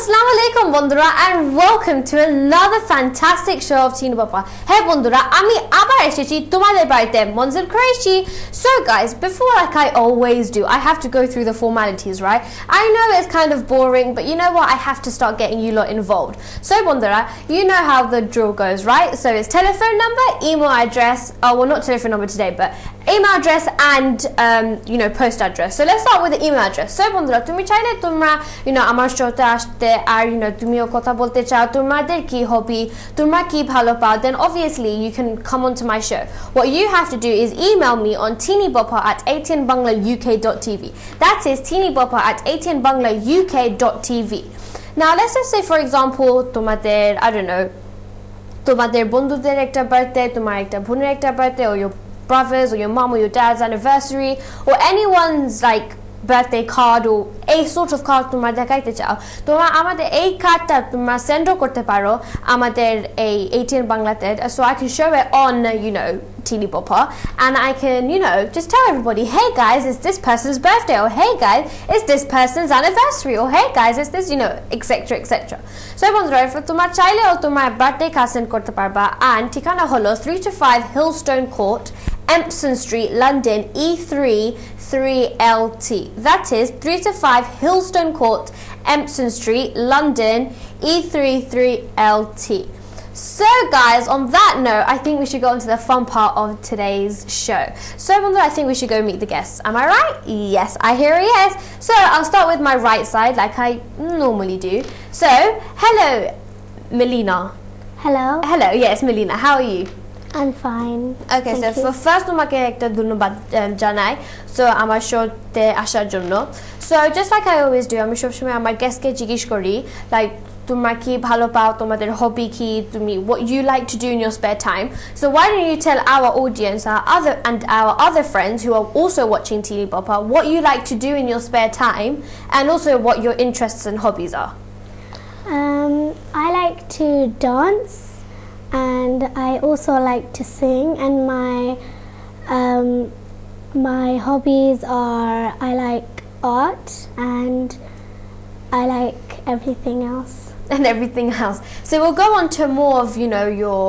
Assalamu alaikum bondura and welcome to another fantastic show of Teenybopper. Hey bondura, ami abar eshechi tomader barite Monzil Qureshi. So guys, before like I always do, I have to go through the formalities, right? I know it's kind of boring, but you know what? I have to start getting you lot involved. So bondura, you know how the drill goes, right? So it's telephone number, email address, well not telephone number today, but email address and post address. So let's start with the email address. So bondura, tumi chaile tumra amar showte ashte ar tumiyo kotha bolte chao তোমাদের কি hobby তোমরা কি ভালো পাও, then obviously you can come onto my show. What you have to do is email me on teenybopper@atnbanglauk.tv. That is teenybopper@atnbanglauk.tv. Now let's just say for example তোমাদের I don't know তোমাদের বন্ধুদের একটা birthday, তোমার একটা বোনের একটা birthday, or your brothers or your mom or your dad's anniversary, or anyone's like birthday card or a sort of card তোমরা দেখাইতে চাও, তোমরা আমাদের এই কার্ডটা তোমরা সেন্ডও করতে পারো আমাদের এই ATN বাংলাতে, so I can show it on Teenybopper, and I can just tell everybody, hey guys, it's this person's birthday, or hey guys, it's this person's anniversary, or hey guys, it's this etc etc. So বন্ধুরা তোমরা চাইলেও তোমার birthday card send করতে পারবা, and ঠিকানা হলো 3 to 5 Hillstone Court, Empson Street, London, E3 3LT. That is 3 to 5 Hillstone Court, Empson Street, London, E3 3LT. So guys, on that note, I think we should go on to the fun part of today's show. So I think we should go meet the guests. Am I right? Yes, I hear a yes. So I'll start with my right side like I normally do. So, hello, Melina. Hello. Hello, yes, Melina. How are you? I'm fine. Okay, so for first তোমাকে একটা ধন্যবাদ জানাই so আমার শোতে আসার জন্য। So just like I always do, আমি সবসময় আমার গেস্টকে জিজ্ঞেস করি like তোমরা কি ভালো পাও, তোমাদের হবি কি, তুমি what you like to do in your spare time. So why don't you tell our audience, our other friends who are also watching Teenybopper, what you like to do in your spare time and also what your interests and hobbies are. I like to dance. And I also like to sing, and my hobbies are I like art and I like everything else. And everything else. So we'll go on to more of your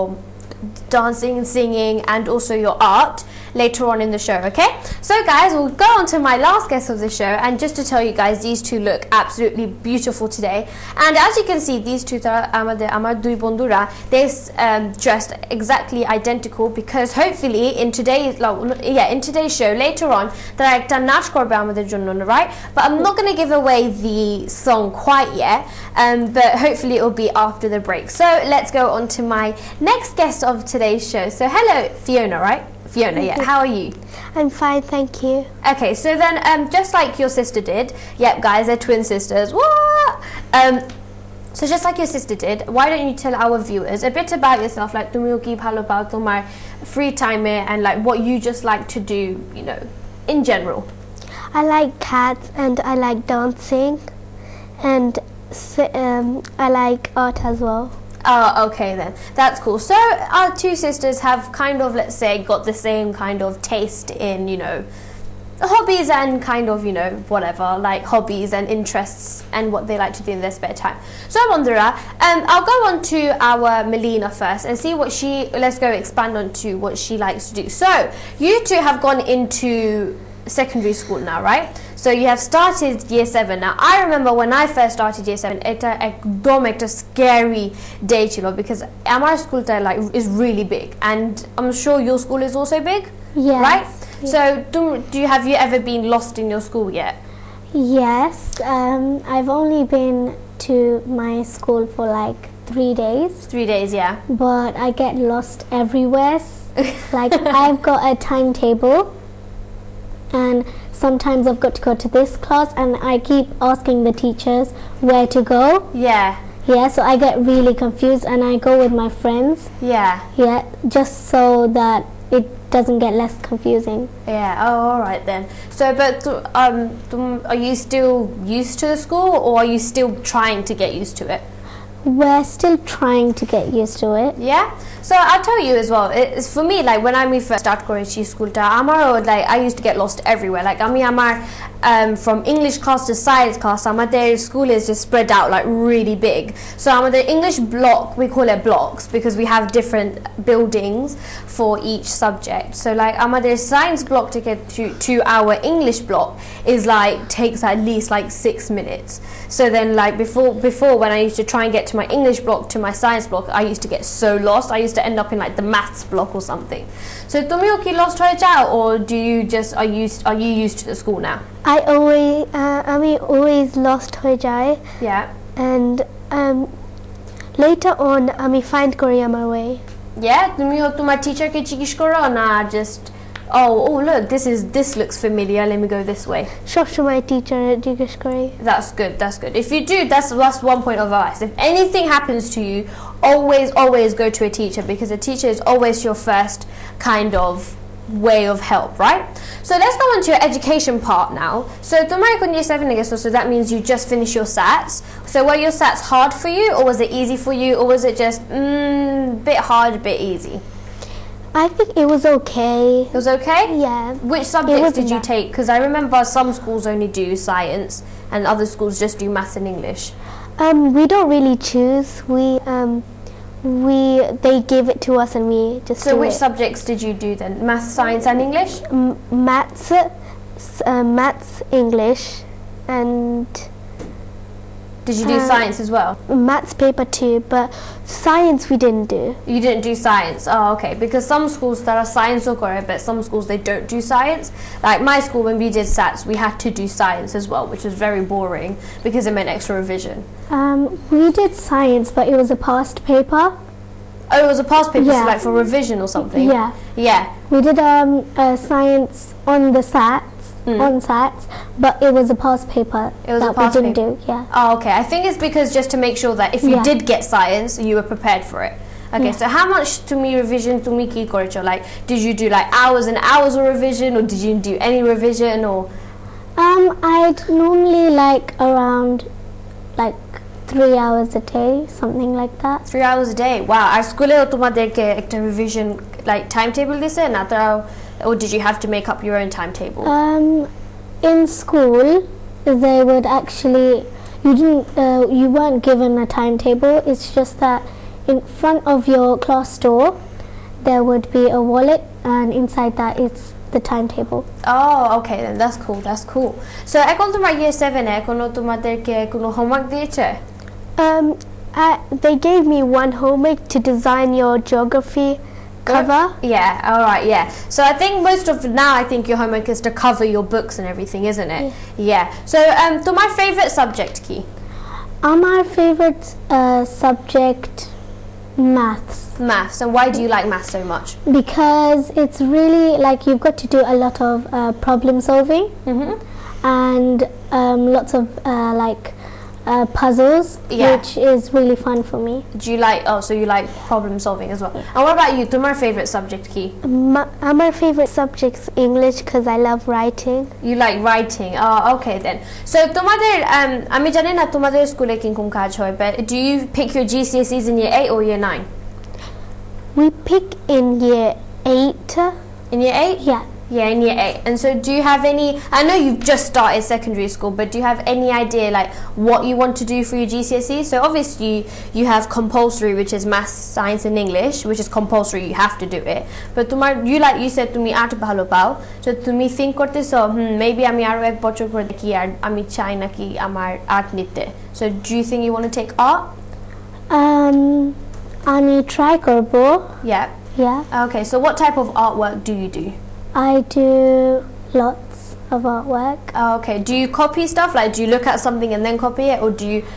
dancing and singing and also your art later on in the show, okay? So guys, we'll go on to my last guest of the show, and just to tell you guys, these two look absolutely beautiful today. And as you can see, these two amar dui bondura, they're dressed exactly identical, because hopefully in today's show later on that ekta nach korbe amader jonno, right? But I'm not going to give away the song quite yet, but hopefully it will be after the break. So let's go on to my next guest of today's show. So hello, Fiona, right? Fiona, yeah. How are you? I'm fine, thank you. Okay, so then just like your sister did, yep guys, they're twin sisters. What? So just like your sister did, why don't you tell our viewers a bit about yourself, like tumiyo ki bhalo pao tomar free time and like what you just like to do, in general. I like cats and I like dancing and I like art as well. Oh, okay then. That's cool. So our two sisters have kind of, let's say, got the same kind of taste in, hobbies and kind of, whatever, like hobbies and interests and what they like to do in their spare time. So Bondura, I'll go on to our Melina first and see what let's go expand on to what she likes to do. So you two have gone into secondary school now, right? So you have started year 7 now. I remember when I first started year 7, it's a scary day, because our school is really big, and I'm sure your school is also big. Yes. Right? Yes. So have you ever been lost in your school yet? Yes. I've only been to my school for like 3 days. 3 days, yeah. But I get lost everywhere. Like I've got a timetable, and sometimes I've got to go to this class, and I keep asking the teachers where to go. Yeah. Yeah, so I get really confused, and I go with my friends. Yeah. Yeah, just so that it doesn't get less confusing. Yeah. Oh, all right then. So, but are you still used to the school, or are you still trying to get used to it? We're still trying to get used to it. Yeah. So I'll tell you as well, it's for me, like when I first start going to school, I used to get lost everywhere. Like amar from English class to science class, আমাদের school is just spread out like really big. So আমাদের English block, we call it blocks because we have different buildings for each subject. So like আমাদের science block to get to our English block is like takes at least like 6 minutes. So then like before when I used to try and get to my English block to my science block, I used to get so lost. I used to end up in like the maths block or something. So তুমিও কি lost হয়ে যাও, or do you just are you used to the school now? আমি always lost হয়ে যাই. Yeah. And later on আমি find করি আমার way. Yeah, তুমিও তোমার টিচারকে জিজ্ঞেস করো না just oh look, this looks familiar, let me go this way. সবসময় টিচার জিজ্ঞেস করি. That's good. If you do, that's one point of advice. If anything happens to you, always go to a teacher, because a teacher is always your first kind of way of help, right? So let's go on to your education part now. So tomorrow on year 7, I guess, so that means you just finished your SATs. So were your SATs hard for you, or was it easy for you, or was it just bit hard, bit easy? I think it was okay. It was okay? Yeah. Which subjects did you take? Because I remember some schools only do science and other schools just do maths and English. We don't really choose. They give it to us and we just So do which it. subjects did you do then? Maths, science and English? Maths, English, and Did you do science as well? maths paper too, but science we didn't do. You didn't do science. Oh, okay. Because some schools that are science or Korea, but some schools they don't do science. Like my school, when we did SATs, we had to do science as well, which was very boring because it meant extra revision. We did science, but it was a past paper. Oh, it was a past paper, so Yeah. like for revision or something. Yeah. Yeah. We did science on the SATs, but it was a past paper It was a that past we didn't paper. do. Yeah. Oh, okay. I think it's because just to make sure that if you Yeah. did get science, you were prepared for it. Okay, Yeah. so how much to me revision to me ki koricho? Like, did you do like hours and hours of revision, or did you do any revision, or? I'd normally like around like 3 hours a day, something like that. 3 hours a day. Wow. Our school তোমাদেরকে একটা revision like timetable দিছে না তো, or did you have to make up your own timetable? In school, they would actually you weren't given a timetable. It's just that in front of your class door, there would be a wallet, and inside that it's the timetable. Oh, okay then. That's cool. So এখন তোমার year 7 এ কোনো তোমাদেরকে কোনো homework দিয়েছে? They gave me one homework to design your geography cover. Yeah, all right, yeah. So I think most of now, I think your homework is to cover your books and everything, isn't it? Yeah. So, to my favorite subject key. My favorite subject, maths, Maths. And why do you like maths so much? because it's really like you've got to do a lot of problem solving and lots of like puzzles, Yeah. which is really fun for me. Do you like? Oh, so you like problem solving as well. And what about you? To my favorite subject key. My favorite subject's English because I love writing. You like writing. Oh, okay then. So তোমাদের আমি জানি না তোমাদের স্কুলে কিরকম কাজ হয়, but do you pick your GCSEs in year 8 or year 9? We pick in year 8. In year 8? Yeah. Yeah, in year 8. And so do you have any, I know you've just started secondary school, but do you have any idea like what you want to do for your GCSE? So obviously you have compulsory, which is maths, science and English, which is compulsory, you have to do it. But you like you said to me art bhalo pao. So তুমি think করতেছো maybe আমি আরো এক বছর পরে দেখি আর আমি চাই নাকি আমার art নিতে. So do you think you want to take art? আমি try করবো. Yeah. Yeah. Okay, so what type of artwork do you do? I do lots of artwork. Okay, do you copy stuff? Like, do you look at something and then copy it, or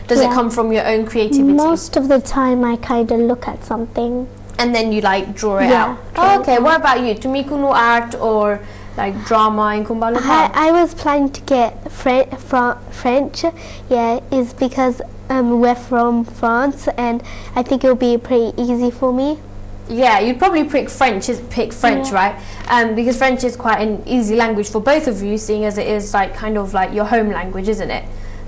does it Yeah. come from your own creativity? Most of the time I kind of look at something. And then you like draw it Yeah, out. draw it Okay, out. what about you? To me, kuno art or like drama in Kumbala? I was planning to get French, yeah, is because we're from France and I think it will be pretty easy for me. Yeah, you'd probably pick French, Yeah. right? Because French is quite an easy language for both of you, seeing as it is like kind of like your home language, isn't it?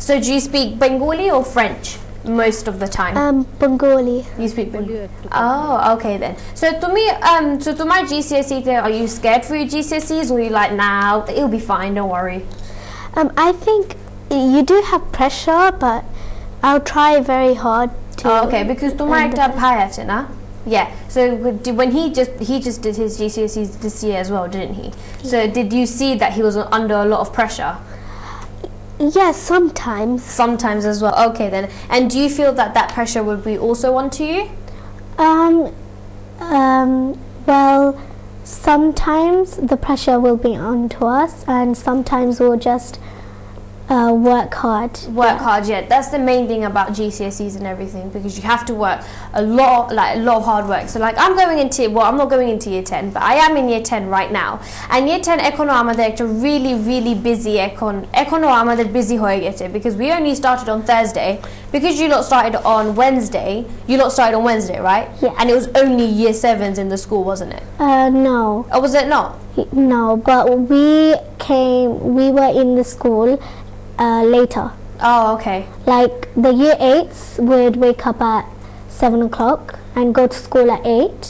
So do you speak Bengali or French most of the time? Bengali. You speak Bengali. Oh, okay then. So to my GCSE, are you scared for your GCSEs, or are you like, nah, it'll be fine, don't worry? I think you do have pressure, but I'll try very hard to. Oh, okay, because তোমার একটা ভাই আছে না? Yeah. So when he just did his GCSEs this year as well, didn't he? Yeah. So did you see that he was under a lot of pressure? Yes, sometimes. Sometimes as well. Okay then. And do you feel that that pressure would be also onto you? Well, sometimes the pressure will be onto us, and sometimes we'll just work hard. Work hard, yeah. That's the main thing about GCSEs and everything, because you have to work a lot of hard work. So like I'm not going into year 10, but I am in year 10 right now. And year 10 econo amader ekta really busy econo amader busy hoye geche, because we only started on Thursday, because you lot started on Wednesday. You lot started on Wednesday, right? Yeah. And it was only year 7s in the school, wasn't it? No. Oh, was it not? No, but we were in the school later. Oh, okay. Like the year 8s would wake up at 7 o'clock and go to school at 8.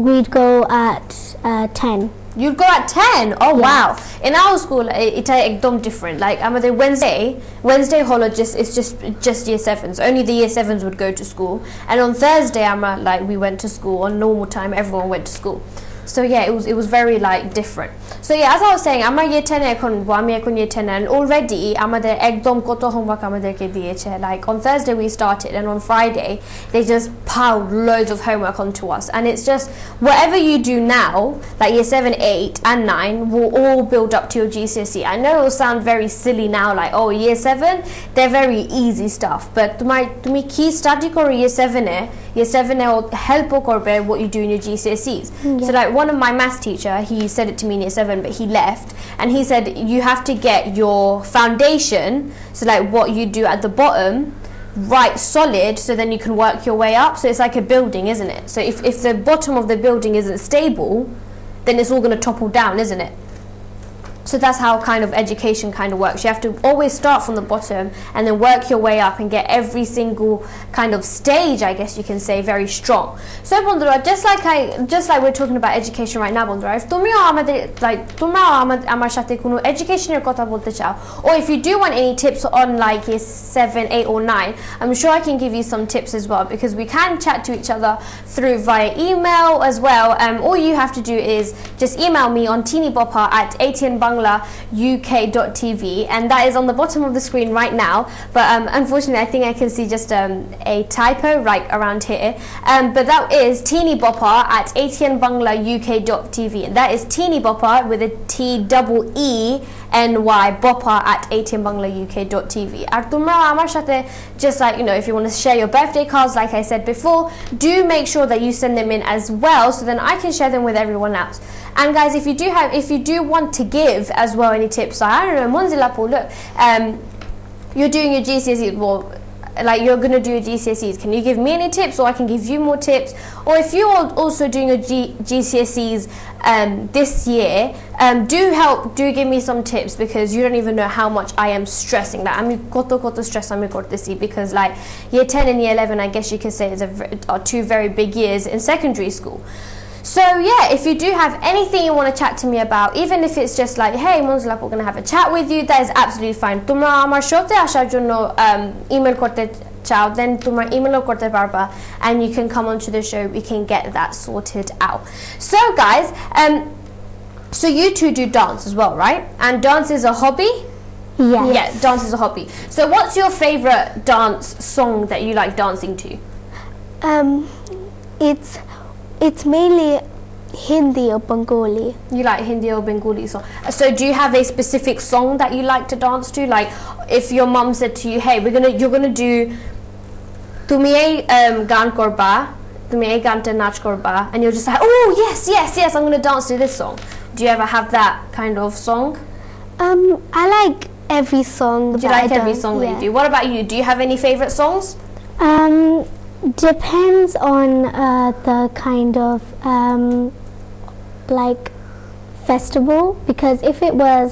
We'd go at 10. You'd go at 10? Oh, yes. Wow. In our school, it's ekdom different. Like, the Wednesday holo just year 7s. Only the year 7s would go to school. And on Thursday, like, we went to school. On normal time, everyone went to school. So yeah, it was very like different. So yeah, as I was saying, আমার year 10 আমি এখন year 10 and already আমাদের একদম কত homework আমাদেরকে দিয়েছে. Like on Thursday we started, and on Friday they just piled loads of homework onto us, and it's just whatever you do now, like year 7, 8 and 9 will all build up to your GCSE. I know it will sound very silly now, like oh year 7 they're very easy stuff, but তুমি কি study করো year 7 এ help করবে what you do in your GCSEs. So like one of my maths teacher, he said it to me in year 7, but he left, and he said you have to get your foundation, so like what you do at the bottom, right solid, so then you can work your way up. So it's like a building, isn't it? So if the bottom of the building isn't stable, then it's all going to topple down, isn't it? So that's how kind of education kind of works. You have to always start from the bottom and then work your way up and get every single kind of stage, I guess you can say, very strong. So bondura, just like we're talking about education right now, bondura, if তুমিও আমাদের like তোমরা আমার সাথে কোনো educationের কথা বলতে চাও, or if you do want any tips on like year 7, 8 or 9, I'm sure I can give you some tips as well, because we can chat to each other through via email as well. All you have to do is just email me on teenybopper@atnbanglauk.tv, and that is on the bottom of the screen right now. But unfortunately, I think I can see just a typo right around here. But that is teenybopper@atnbanglauk.tv, and that is teenybopper with a TEENY bopper@atnbanglauk.tv. আর তোমরা আমার সাথে, just like, you know, if you want to share your birthday cards, like I said before, do make sure that you send them in as well, so then I can share them with everyone else. And guys, if you do want to give as well any tips, like, I don't know, Monzilapo, look, you're doing your GCSE, well, like you're going to do your GCSEs, can you give me any tips, or I can give you more tips? Or if you're also doing your GCSEs this year, do give me some tips, because you don't even know how much I am stressing that. আমি কত stress আমি করতেছি, because like year 10 and year 11, I guess you could say, are two very big years in secondary school. So yeah, if you do have anything you want to chat to me about, even if it's just like, hey Monzlap, we're going to have a chat with you, that is absolutely fine. তোমরা আমার সাথে আসার জন্য email করতে চাও, then তোমরা email করতে পারবা, and you can come onto the show, we can get that sorted out. So guys, so you two do dance as well, right? And dance is a hobby? Yes. Yeah, dance is a hobby. So what's your favorite dance song that you like dancing to? It's mainly Hindi or Bengali. You like Hindi or Bengali song. So do you have a specific song that you like to dance to? Like if your mum said to you, hey, you're gonna do Tumi ei gan korba, Tumi ei ganta nach korba, and you're just like, oh yes, I'm gonna dance to this song. Do you ever have that kind of song? I like every song. Do you like every song that you do? What about you? Do you have any favorite songs? Depends on the kind of like festival, because if it was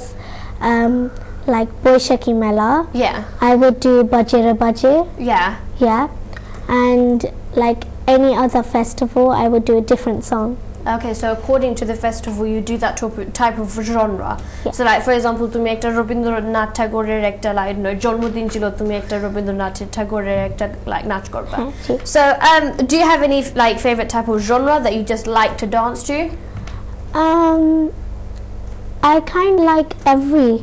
like Boishaki Mela, yeah, I would do Bajira Baje. Yeah. And like any other festival, I would do a different song. Okay, so according to the festival, you do that type of genre. Yeah. So, like for example, তুমি একটা রবীন্দ্রনাথ ঠাকুরের একটা like জন্মদিন ছিল, তুমি একটা রবীন্দ্রনাথ ঠাকুরের একটা like নাচ করবা. So, do you have any like favorite type of genre that you just like to dance to? I kind of like every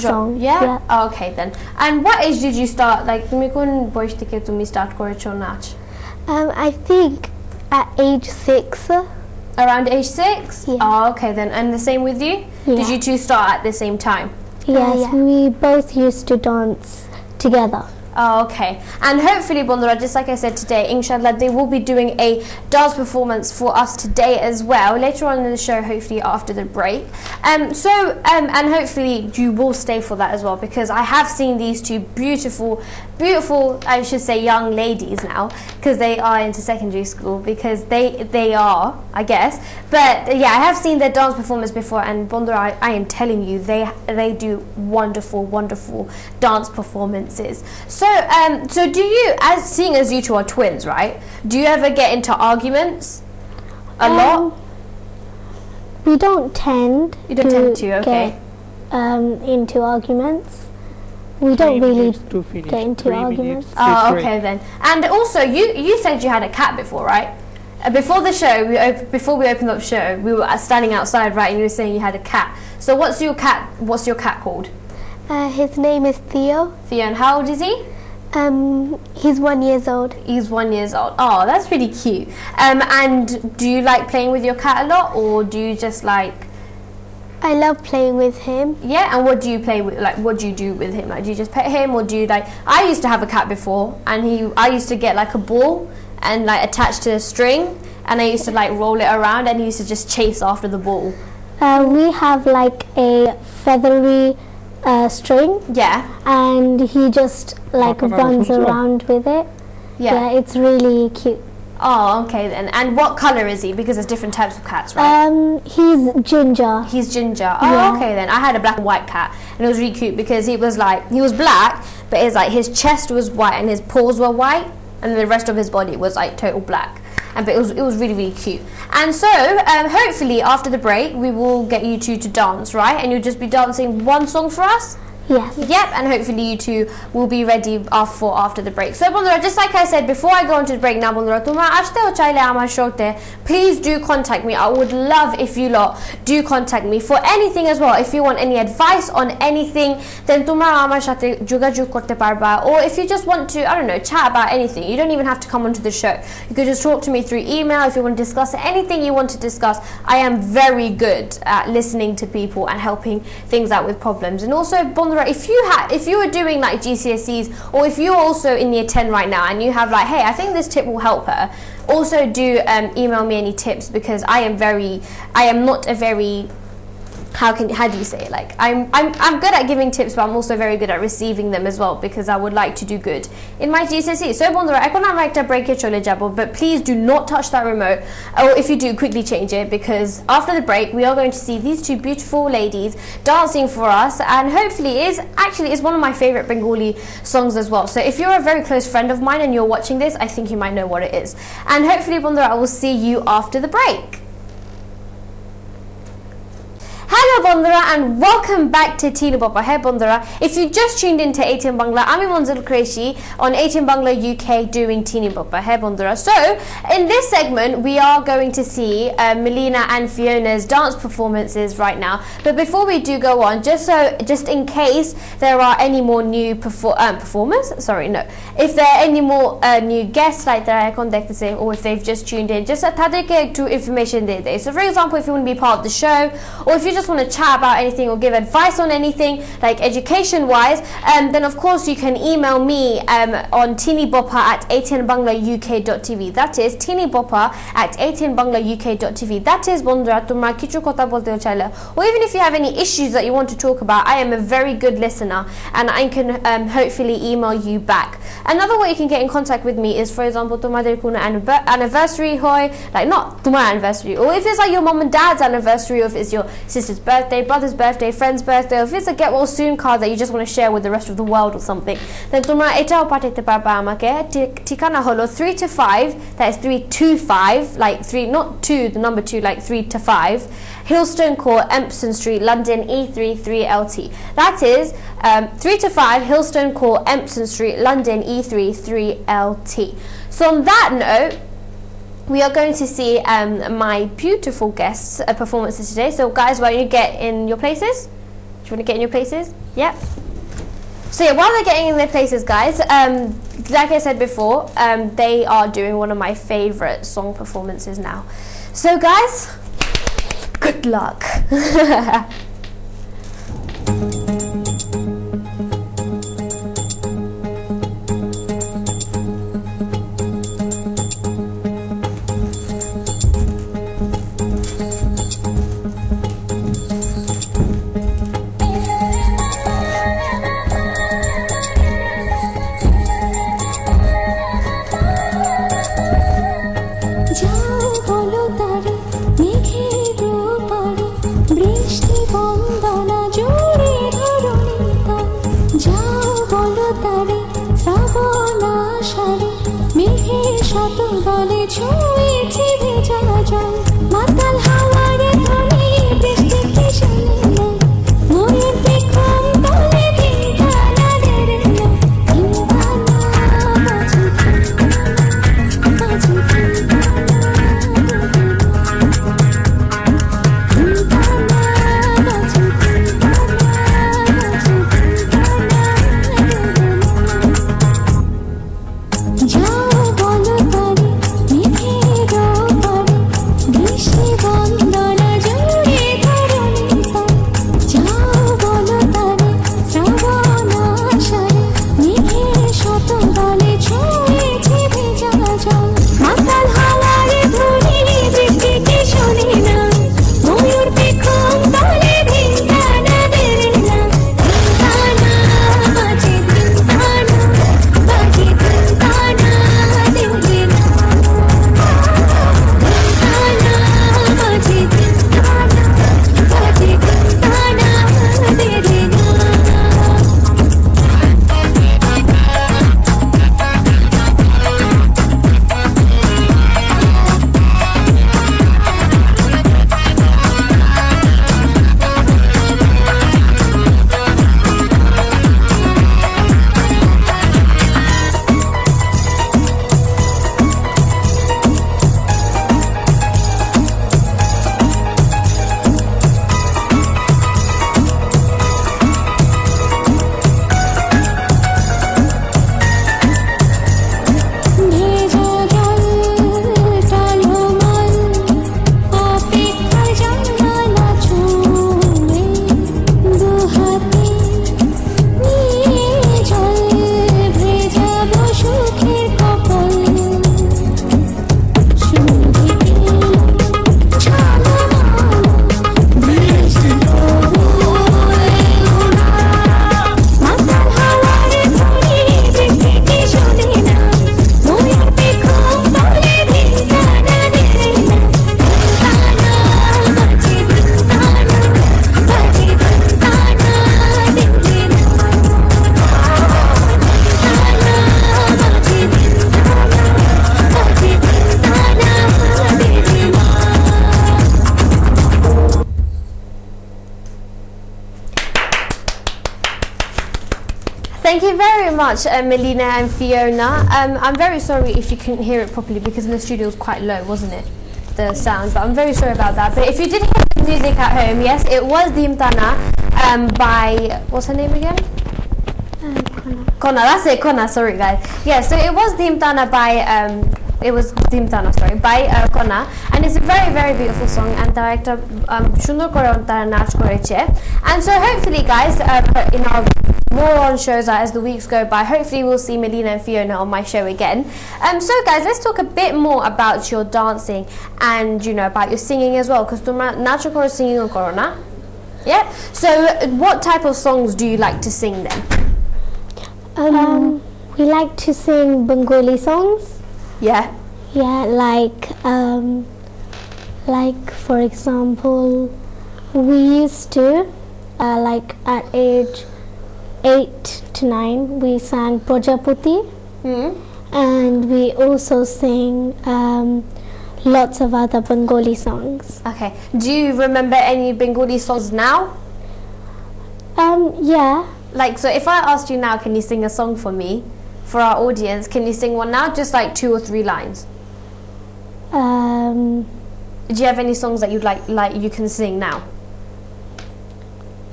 song. Yeah? Okay then. And what age did you start? Like তুমি কোন বয়স থেকে তুমি start করেছো নাচ? I think at age 6. Around age 6? Yeah. Oh, okay then. And the same with you? Yeah. Did you two start at the same time? Yes, we both used to dance together. Oh, okay. And hopefully, Bondura, just like I said today, inshallah, they will be doing a dance performance for us today as well, later on in the show, hopefully after the break. And hopefully you will stay for that as well, because I have seen these two beautiful, I should say young ladies now, because they are into secondary school, because they are, I guess. But yeah, I have seen their dance performance before, and Bondura, I am telling you, they do wonderful, wonderful dance performances. So do you, seeing as you two are twins, right? Do you ever get into arguments a lot? We don't tend. You don't tend to, okay. Get into arguments. We don't really get into arguments. Oh, okay then. And also, you said you had a cat before, right? Before the show, before we opened up the show, we were standing outside, right? And you were saying you had a cat. So what's your cat called? His name is Theo. Theo, and how old is he? He's 1 year old. He's 1 year old. Oh, that's pretty cute. And do you like playing with your cat a lot, or do you just like? I love playing with him. Yeah, and what do you play with? Like, what do you do with him? Like, do you just pet him, or do you like? I used to have a cat before, and I used to get like a ball and like attached to a string, and I used to like roll it around, and he used to just chase after the ball. We have like a feathery string. Yeah. And he just like runs around with it. Yeah, it's really cute. Oh, okay then. And what color is he? Because there's different types of cats, right? He's ginger. He's ginger. Oh, okay then. I had a black and white cat, and it was really cute because he was black, but it's like his chest was white and his paws were white, and the rest of his body was like total black. But it was really, really cute. And so hopefully after the break we will get you two to dance, right? And you'll just be dancing one song for us. Yes. Yep, and hopefully you two will be ready after the break. So Bondura, just like I said before I go on to the break now, Bondura, তোমরা আসতেও চাইলে আমার শোতে, please do contact me. I would love if you lot do contact me for anything as well. If you want any advice on anything, then তোমরা আমার সাথে যোগাযোগ করতে পারবা. Or if you just want to, I don't know, chat about anything, you don't even have to come onto the show. You could just talk to me through email if you want to discuss anything you want to discuss. I am very good at listening to people and helping things out with problems. And also, Bondura, if you were doing like GCSEs, or if you're also in year 10 right now and you have like, hey, I think this tip will help her, also do email me any tips, because I am not a very, how do you say it? Like I'm good at giving tips, but I'm also very good at receiving them as well, because I would like to do good in my GCSE. So বন্ধুরা, এখন আমরা একটা ব্রেকে চলে যাব, but please do not touch that remote, or if you do, quickly change it, because after the break we are going to see these two beautiful ladies dancing for us, and hopefully is one of my favorite Bengali songs as well. So if you're a very close friend of mine and you're watching this, I think you might know what it is. And hopefully বন্ধুরা, I will see you after the break. Hello Bondura, and welcome back to Teenybopper. Hey Bondura, if you just tuned into 18 Bangla, I'm Monzil Qureshi on 18 Bangla UK doing Teenybopper. Hey Bondura. So in this segment we are going to see Melina and Fiona's dance performances right now. But before we do go on, just in case there are any more new performers, if there are any more new guests like that I contact the same, or if they've just tuned in, just taderke ekটু information দিয়ে দেই. So for example, if you want to be part of the show, or if you just want to chat about anything or give advice on anything, like education wise, then of course you can email me on teenybopper@18banglauk.tv. That is teenybopper@18banglauk.tv. That is বন্ধুরা, তোমরা কিছু কথা বলতে চাইলে, or even if you have any issues that you want to talk about, I am a very good listener and I can hopefully email you back. Another way you can get in contact with me is, for example, তোমাদের কোনো anniversary হয়, like not তোমার anniversary, or if it's like your mom and dad's anniversary, or if it's your sister's birthday, brother's birthday, friend's birthday, or if it's a get well soon card that you just want to share with the rest of the world or something, then তোমরা এটাও পাঠাতে পারবা আমাকে। ঠিকানা হলো 3 to 5, that is 3 to 5, like 3, not 2, the number 2, like 3 to 5, Hillstone Court, Empson Street, London, E33LT. That is 3 to 5, Hillstone Court, Empson Street, London, E33LT. So on that note, we are going to see my beautiful guests' performances today. So guys, why don't you get in your places? Do you want to get in your places? Yep. So yeah, while they're getting in their places, guys, like I said before, they are doing one of my favourite song performances now. So guys, good luck. Thank you very much, Melina and Fiona. I'm very sorry if you couldn't hear it properly because in the studio it was quite low, wasn't it? The sound, but I'm very sorry about that. But if you did hear the music at home, yes, it was Dimtana by, what's her name again? Kona, that's it, Kona, sorry guys. Yeah, so it was Dimtana by, by Kona, and it's a very, very beautiful song, and director Shundor Kore Tara Nach Koreche. And so hopefully guys, in our more on shows as the weeks go by, hopefully we'll see Melina and Fiona on my show again. So guys, let's talk a bit more about your dancing and, you know, about your singing as well, because Nacho Kore singing on Corona. Yeah, so what type of songs do you like to sing then? We like to sing Bengali songs. Yeah. Yeah, like for example, We used to, like at age 8 to 9, we sang Projaputi, and we also sing lots of other Bengali songs. Okay. Do you remember any Bengali songs now? Yeah. Like, so if I asked you now, can you sing a song for me, for our audience? Can you sing one now? Just like 2 or 3 lines. Do you have any songs that you'd like you can sing now?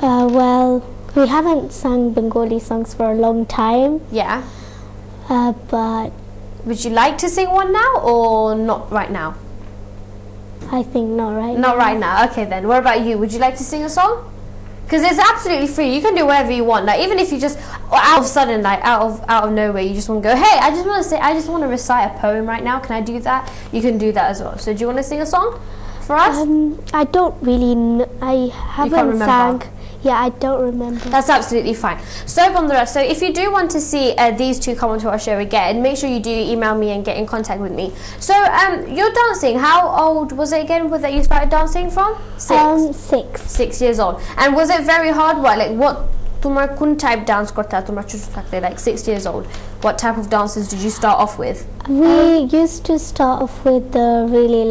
Well, we haven't sung Bengali songs for a long time. Yeah. But Would you like to sing one now or not right now? I think not right Not now. right now. Okay then. What about you? Would you like to sing a song? Because it's absolutely free. You can do whatever you want. Like even if you just out of sudden, like out of nowhere, you just want to go, hey, I just want to recite a poem right now. Can I do that? You can do that as well. So do you want to sing a song for us? I don't really. I haven't remember? sang. Yeah, I don't remember. That's absolutely fine. So Bondura, so if you do want to see these two come onto our show again, make sure you do email me and get in contact with me. So you're dancing. How old was it again that you started dancing from? 6? 6. 6 years old. And was it very hard? What তোমার কোন type dance করতে তোমার ছোট থাকতে, like 6 years old? What type of dances did you start off with? We used to start off with the really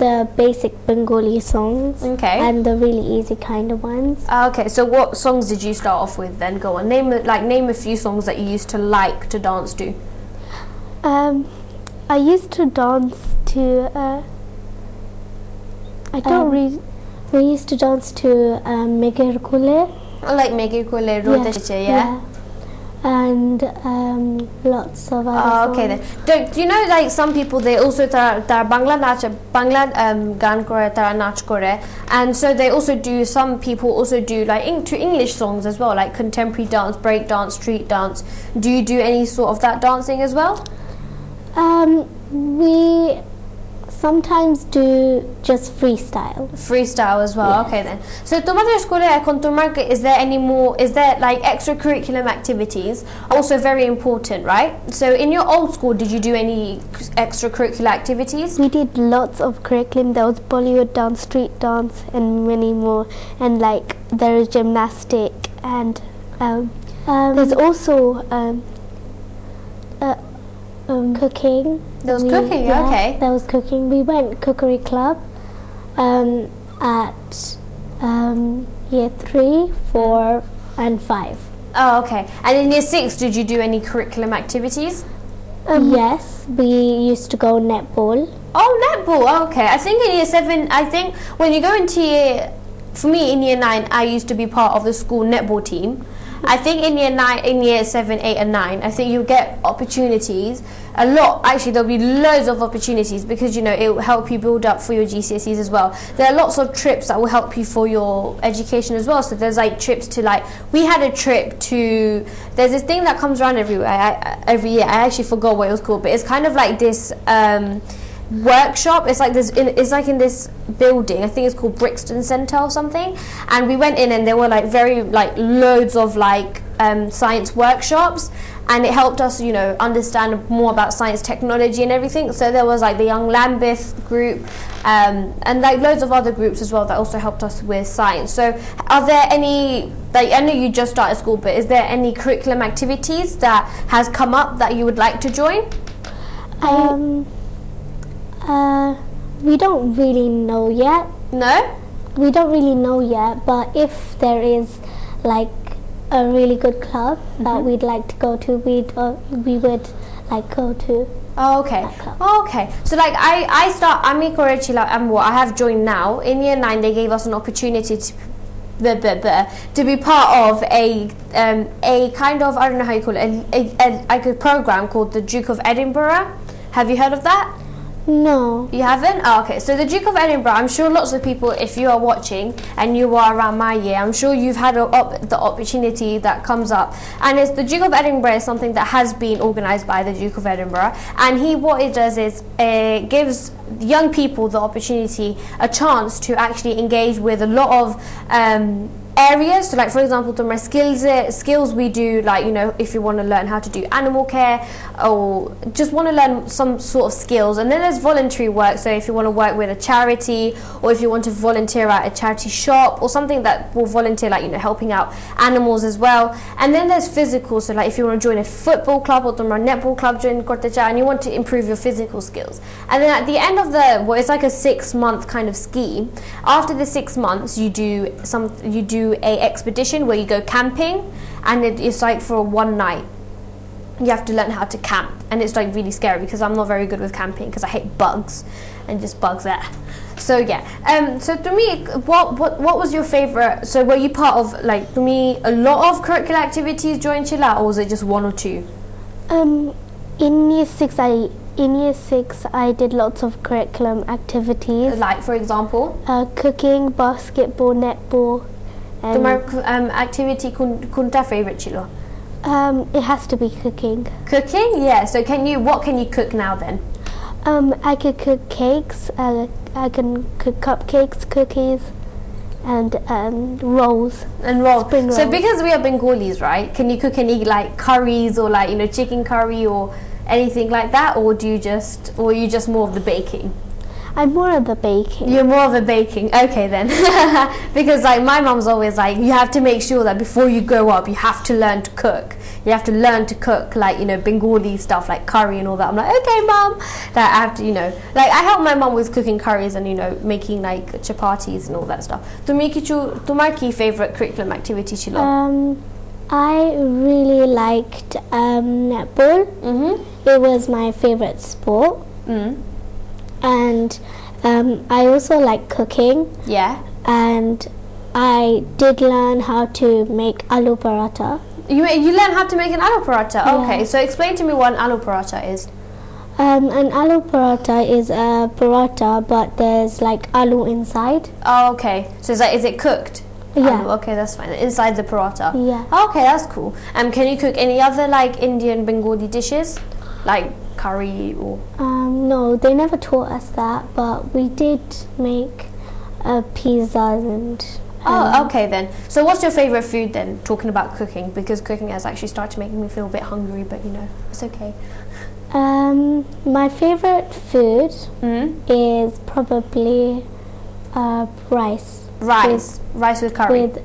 the basic Bengali songs. Okay. And the really easy kind of ones. Okay, so what songs did you start off with then? Go on, name a few songs that you used to like to dance to. I used to dance to. I don't really. We used to dance to Megher Kule. I like Megher Kule, Rode Sheche, yeah. And lots of other songs. Okay then. Do you know like some people they also tara Bangla gan kore, tara nach kore, and so they also do. Some people also do like to English songs as well, like contemporary dance, break dance, street dance. Do you do any sort of that dancing as well? We sometimes do just freestyle. Freestyle as well. Yes. Okay then. So tomader skole ekhon tomar is there like extracurricular activities also very important, right? So in your old school did you do any extracurricular activities? We did lots of curriculum. There was Bollywood dance, street dance, and many more. And like there is gymnastic, and there's also cooking. There was cooking, okay. There was cooking. We went cookery club at year 3, 4, and 5. Oh, okay. And in year 6 did you do any curriculum activities? Yes, we used to go netball. Oh, netball. Okay. I think in year 7, I think when you go into for me in year 9, I used to be part of the school netball team. I think in year 7, 8 and 9, I think you'll get opportunities, a lot, actually there'll be loads of opportunities because you know it will help you build up for your GCSEs as well. There are lots of trips that will help you for your education as well. So there's like trips to we had a trip to, there's this thing that comes around every year, I actually forgot what it was called, but it's kind of like this workshop. It's like this it's like in this building, I think it's called Brixton Centre or something, and we went in and there were loads of science workshops, and it helped us understand more about science, technology and everything. So there was the Young Lambeth group and loads of other groups as well that also helped us with science. So are there any, I know you just started school, but is there any curriculum activities that has come up that you would like to join? We don't really know yet. No? We don't really know yet, but if there is a really good club that we'd like to go to, we would go to. Oh, okay. Okay. So I have joined now. In year 9 they gave us an opportunity to be part of a kind of, I don't know how you call it, a program called the Duke of Edinburgh. Have you heard of that? No. You haven't? Oh, okay. So the Duke of Edinburgh, I'm sure lots of people, if you are watching and you are around my year, I'm sure you've had the opportunity that comes up. And it's the Duke of Edinburgh is something that has been organised by the Duke of Edinburgh. And what it does is gives young people the opportunity, a chance to actually engage with a lot of areas. So like for example to my skills we do, like, you know, if you want to learn how to do animal care or just want to learn some sort of skills. And then there's voluntary work, so if you want to work with a charity or if you want to volunteer at a charity shop or something that will volunteer, like, you know, helping out animals as well. And then there's physical, so like if you want to join a football club or tomorrow netball club, join korte cha, and you want to improve your physical skills. And then at the end of the, well, it's like a 6-month kind of scheme. After the 6 months you do a expedition where you go camping, and it's like for one night you have to learn how to camp, and it's like really scary because I'm not very good with camping because I hate bugs and just bugs there. So yeah, so to me, what was your favorite? So were you part of, like, to me, a lot of curricular activities during Chila, or was it just one or two? In year 6 I did lots of curriculum activities, Like for example, cooking, basketball, netball. tomorrow activity kunta favorite chilo? It has to be cooking. Cooking, yeah. So what can you cook now then? I could cook cakes, I can cook cupcakes, cookies, and rolls. And roll. Spring So rolls. because we are Bengalis, right? Can you cook any like curries or, like, you know, chicken curry or anything like that, or are you just more of the baking? I'm more of the baking. You're more of a baking. Okay then. Because like my mom's always like, you have to make sure that before you grow up you have to learn to cook. You have to learn to cook, like, you know, Bengali stuff like curry and all that. I'm like, okay mom, that I have to, you know, like I help my mom with cooking curries and, you know, making like chapatis and all that stuff. Tumar ki favorite curriculum activity chilo? I really liked netball. It was my favorite sport. And I also like cooking. Yeah. And I did learn how to make aloo paratha. You learn how to make an aloo paratha? Okay, Yeah. so explain to me what an aloo paratha is. An aloo paratha is a paratha, but there's like aloo inside. Oh, okay. So is it cooked? Yeah. Aloo, okay, that's fine. Inside the paratha. Yeah. Okay, that's cool. Can you cook any other like Indian Bengali dishes, like curry or? No, they never taught us that, but we did make pizzas and. Oh, okay then. So what's your favorite food then? Talking about cooking, because cooking has actually started making me feel a bit hungry, but you know, it's okay. My favorite food is probably rice. Rice with curry. With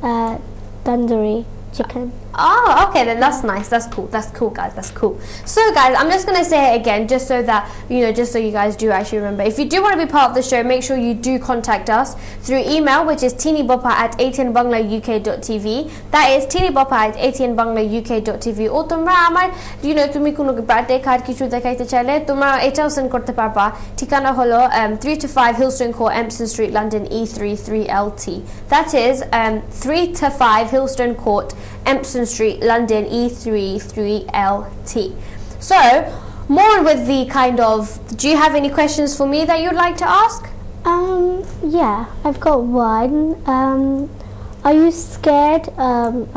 tandoori chicken. Oh, okay then, that's nice. That's cool guys, that's cool. So guys, I'm just gonna say it again, just so that, you know, just so you guys do actually remember. If you do want to be part of the show, make sure you do contact us through email, which is teenybopper@atnbanglauk.tv. That is teenybopper@atnbanglauk.tv. or tomra amar, you know, tumi kono birthday card kichu dekhayte chaile tomra etaও send korte parba. ঠিকানা হলো 3 to 5 Hillstone Court, Empson Street, London, E33LT. That is 3 to 5 Hillstone Court, Empson Street, London, E33LT. So, more with the kind of, do you have any questions for me that you'd like to ask? Yeah, I've got one. Are you scared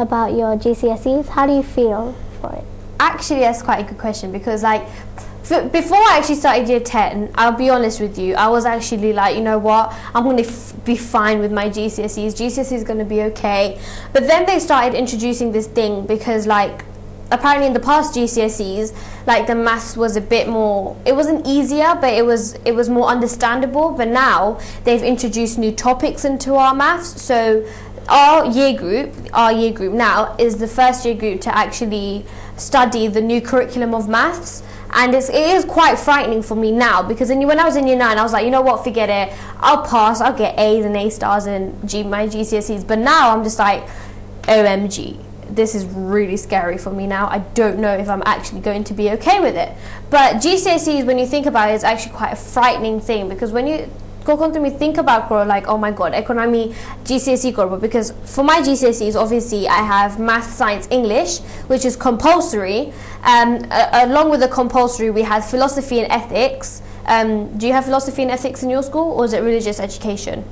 about your GCSEs? How do you feel for it? Actually, that's quite a good question, because like before I actually started year 10, I'll be honest with you, I was actually like, you know what, I'm going to be fine with my GCSEs. GCSEs is going to be okay. But then they started introducing this thing, because like apparently in the past GCSEs, like the maths was a bit more, it wasn't easier, but it was more understandable. But now they've introduced new topics into our maths. So our year group now is the first year group to actually study the new curriculum of maths. And it is quite frightening for me now, because when I was in year 9, I was like, you know what, forget it, I'll pass, I'll get A's and A stars in my GCSEs. But now I'm just like, OMG, this is really scary for me now. I don't know if I'm actually going to be okay with it. But GCSEs, when you think about it, is actually quite a frightening thing, because when you think about like, oh my god, economy GCSE korbo, because for my GCSEs obviously I have math, science, English, which is compulsory, along with the compulsory we had philosophy and ethics. Do you have philosophy and ethics in your school, or is it religious education?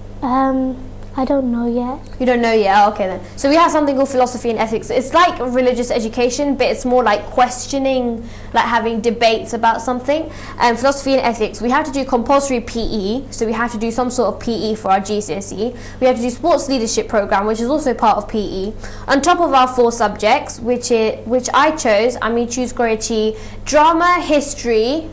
I don't know yet. You don't know yet? Oh, okay then. So we have something called philosophy and ethics. It's like religious education, but it's more like questioning, like having debates about something. And philosophy and ethics, we have to do compulsory PE, so we have to do some sort of PE for our GCSE. We have to do sports leadership program, which is also part of PE. On top of our 4 subjects, which I chose, choose Korechi, drama, history,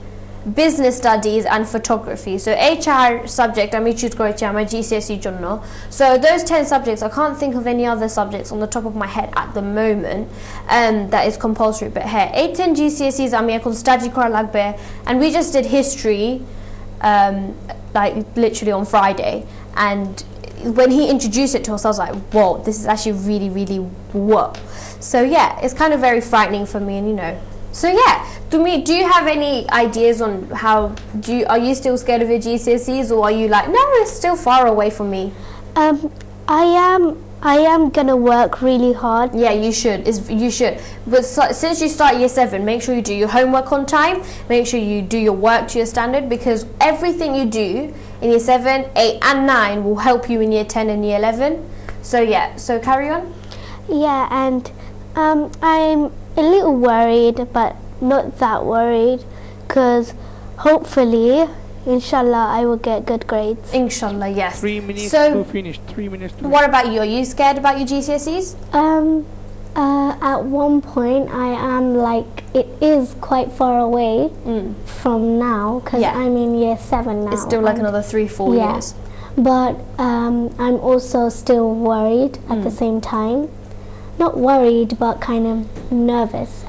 business studies and photography. So HR subject I choose Korechi my GCSE jonno. So those 10 subjects, I can't think of any other subjects on the top of my head at the moment that is compulsory, but here 8-10 GCSEs I can study kora lagbe, and we just did history like literally on Friday, and when he introduced it to us I was like, whoa, this is actually really, really whoa. So yeah, it's kind of very frightening for me, and so yeah, do you have any ideas on how are you still scared of your GCSEs, or are you like, no, it's still far away from me? I am gonna work really hard. Yeah, you should. You should. But since you start year 7, make sure you do your homework on time. Make sure you do your work to your standard, because everything you do in year 7, 8, and 9 will help you in year 10 and year 11. So yeah. So carry on. Yeah, and I'm a little worried, but not that worried, because hopefully, inshallah, I will get good grades. Inshallah, yes. 3 minutes to finish. 3 minutes to What about you? Are you scared about your GCSEs? At one point, I am like, it is quite far away from now, because I'm in year 7 now. It's still like another 3-4 years. But I'm also still worried at the same time. Not worried, but kind of nervous.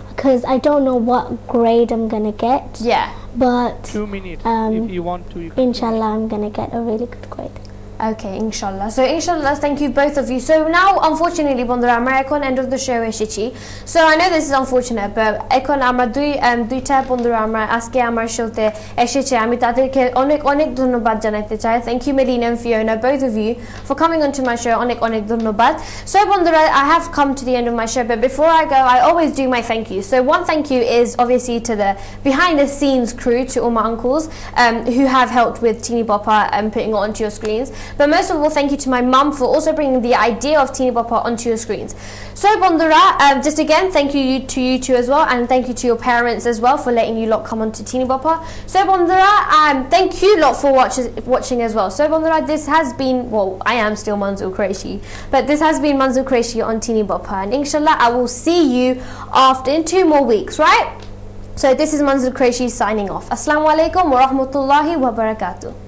Because I don't know what grade I'm gonna get. Yeah. But 2 minutes. If you want to, you can. Inshallah, I'm gonna get a really good grade. Okay, inshallah. So inshallah, thank you both of you. So now, unfortunately, bondura amra ekhon end of the show eshechi. So I know this is unfortunate, but ekhon amra duita bondura amra aske amar showte eshechi ami taderke onek dhonnobad janaite chai. Thank you, Medina and Fiona, both of you, for coming onto my show. Onek dhonnobad. So bondura, I have come to the end of my show, but before I go, I always do my thank you. So one thank you is obviously to the behind the scenes crew, to all my uncles who have helped with Teenybopper and putting it onto your screens. But most of all, thank you to my mum for also bringing the idea of Teenybopper onto your screens. So Bondura, just again, thank you to you two as well, and thank you to your parents as well for letting you lot come onto Teenybopper. So Bondura, thank you lot for watching as well. So Bondura, this has been, well, I am still Manzul Qureshi, but this has been Manzul Qureshi on Teenybopper, and inshallah I will see you in 2 more weeks, right? So this is Manzul Qureshi signing off. Assalamu alaikum wa rahmatullahi wa barakatuh.